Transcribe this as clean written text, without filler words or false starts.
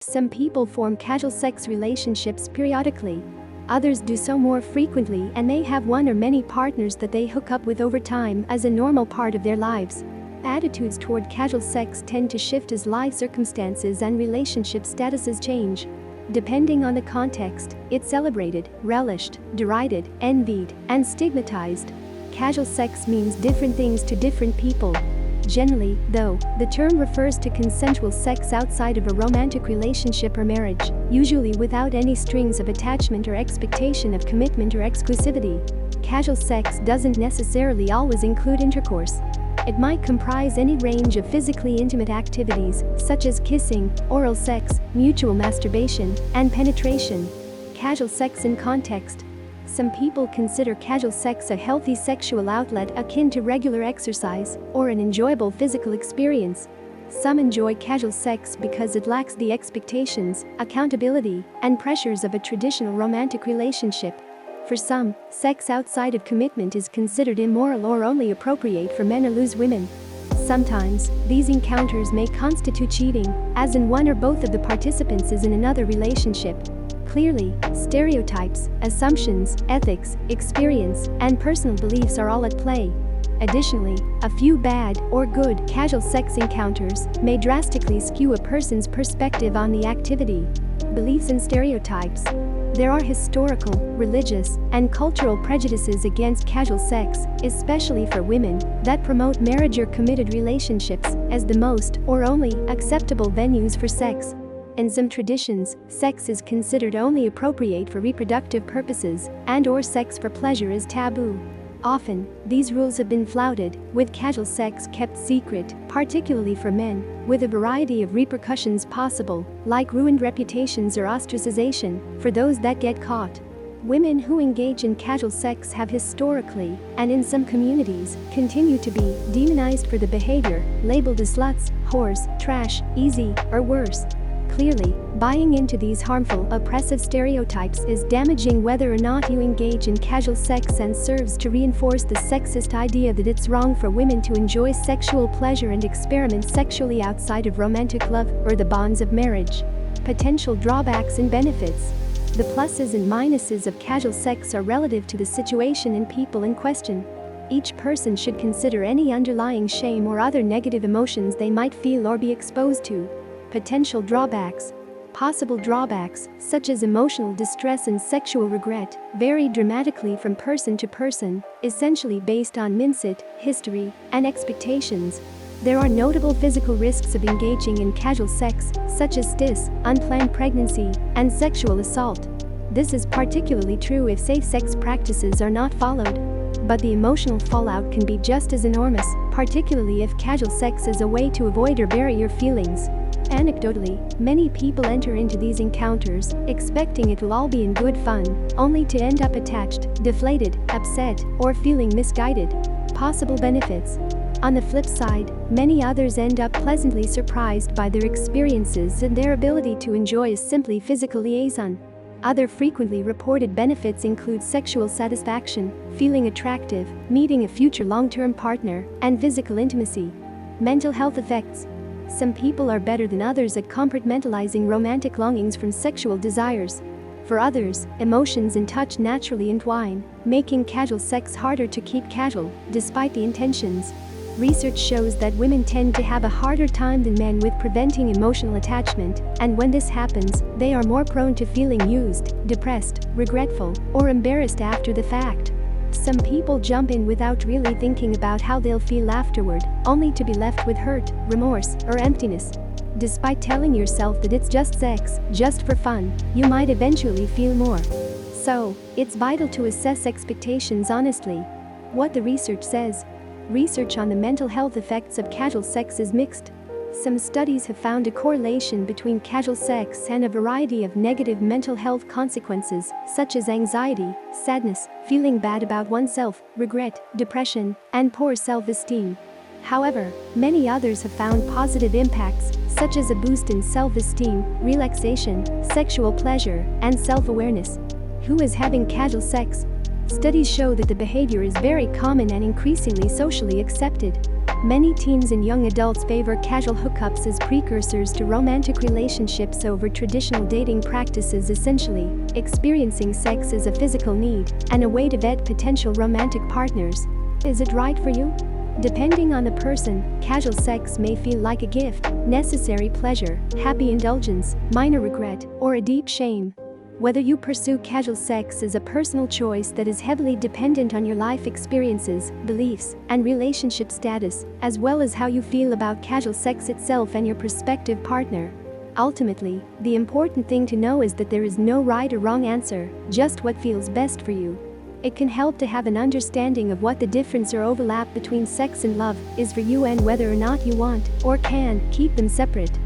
Some people form casual sex relationships periodically. Others do so more frequently and may have one or many partners that they hook up with over time as a normal part of their lives. Attitudes toward casual sex tend to shift as life circumstances and relationship statuses change. Depending on the context, it's celebrated, relished, derided, envied, and stigmatized. Casual sex means different things to different people. Generally, though, the term refers to consensual sex outside of a romantic relationship or marriage, usually without any strings of attachment or expectation of commitment or exclusivity. Casual sex doesn't necessarily always include intercourse. It might comprise any range of physically intimate activities, such as kissing, oral sex, mutual masturbation, and penetration. Casual sex in context. Some people consider casual sex a healthy sexual outlet akin to regular exercise or an enjoyable physical experience. Some enjoy casual sex because it lacks the expectations, accountability, and pressures of a traditional romantic relationship. For some, sex outside of commitment is considered immoral or only appropriate for men or loose women. Sometimes, these encounters may constitute cheating, as in one or both of the participants is in another relationship. Clearly, stereotypes, assumptions, ethics, experience, and personal beliefs are all at play. Additionally, a few bad or good casual sex encounters may drastically skew a person's perspective on the activity. Beliefs and stereotypes. There are historical, religious, and cultural prejudices against casual sex, especially for women, that promote marriage or committed relationships as the most or only acceptable venues for sex. In some traditions, sex is considered only appropriate for reproductive purposes, and/or sex for pleasure is taboo. Often, these rules have been flouted, with casual sex kept secret, particularly for men, with a variety of repercussions possible, like ruined reputations or ostracization, for those that get caught. Women who engage in casual sex have historically, and in some communities, continue to be demonized for the behavior, labeled as sluts, whores, trash, easy, or worse. Clearly, buying into these harmful, oppressive stereotypes is damaging whether or not you engage in casual sex and serves to reinforce the sexist idea that it's wrong for women to enjoy sexual pleasure and experiment sexually outside of romantic love or the bonds of marriage. Potential drawbacks and benefits. The pluses and minuses of casual sex are relative to the situation and people in question. Each person should consider any underlying shame or other negative emotions they might feel or be exposed to. Potential drawbacks. Possible drawbacks, such as emotional distress and sexual regret, vary dramatically from person to person, essentially based on mindset, history, and expectations. There are notable physical risks of engaging in casual sex, such as STIs, unplanned pregnancy, and sexual assault. This is particularly true if safe sex practices are not followed. But the emotional fallout can be just as enormous, particularly if casual sex is a way to avoid or bury your feelings. Anecdotally, many people enter into these encounters, expecting it will all be in good fun, only to end up attached, deflated, upset, or feeling misguided. Possible benefits. On the flip side, many others end up pleasantly surprised by their experiences and their ability to enjoy a simply physical liaison. Other frequently reported benefits include sexual satisfaction, feeling attractive, meeting a future long-term partner, and physical intimacy. Mental health effects. Some people are better than others at compartmentalizing romantic longings from sexual desires. For others, emotions and touch naturally entwine, making casual sex harder to keep casual, despite the intentions. Research shows that women tend to have a harder time than men with preventing emotional attachment, and when this happens, they are more prone to feeling used, depressed, regretful, or embarrassed after the fact. Some people jump in without really thinking about how they'll feel afterward, only to be left with hurt, remorse, or emptiness. Despite telling yourself that it's just sex, just for fun, you might eventually feel more. So, it's vital to assess expectations honestly. What the research says. Research on the mental health effects of casual sex is mixed. Some studies have found a correlation between casual sex and a variety of negative mental health consequences, such as anxiety, sadness, feeling bad about oneself, regret, depression, and poor self-esteem. However, many others have found positive impacts, such as a boost in self-esteem, relaxation, sexual pleasure, and self-awareness. Who is having casual sex? Studies show that the behavior is very common and increasingly socially accepted. Many teens and young adults favor casual hookups as precursors to romantic relationships over traditional dating practices, essentially experiencing sex as a physical need and a way to vet potential romantic partners. Is it right for you? Depending on the person, casual sex may feel like a gift, necessary pleasure, happy indulgence, minor regret, or a deep shame. Whether you pursue casual sex is a personal choice that is heavily dependent on your life experiences, beliefs, and relationship status, as well as how you feel about casual sex itself and your prospective partner. Ultimately, the important thing to know is that there is no right or wrong answer, just what feels best for you. It can help to have an understanding of what the difference or overlap between sex and love is for you and whether or not you want or can keep them separate.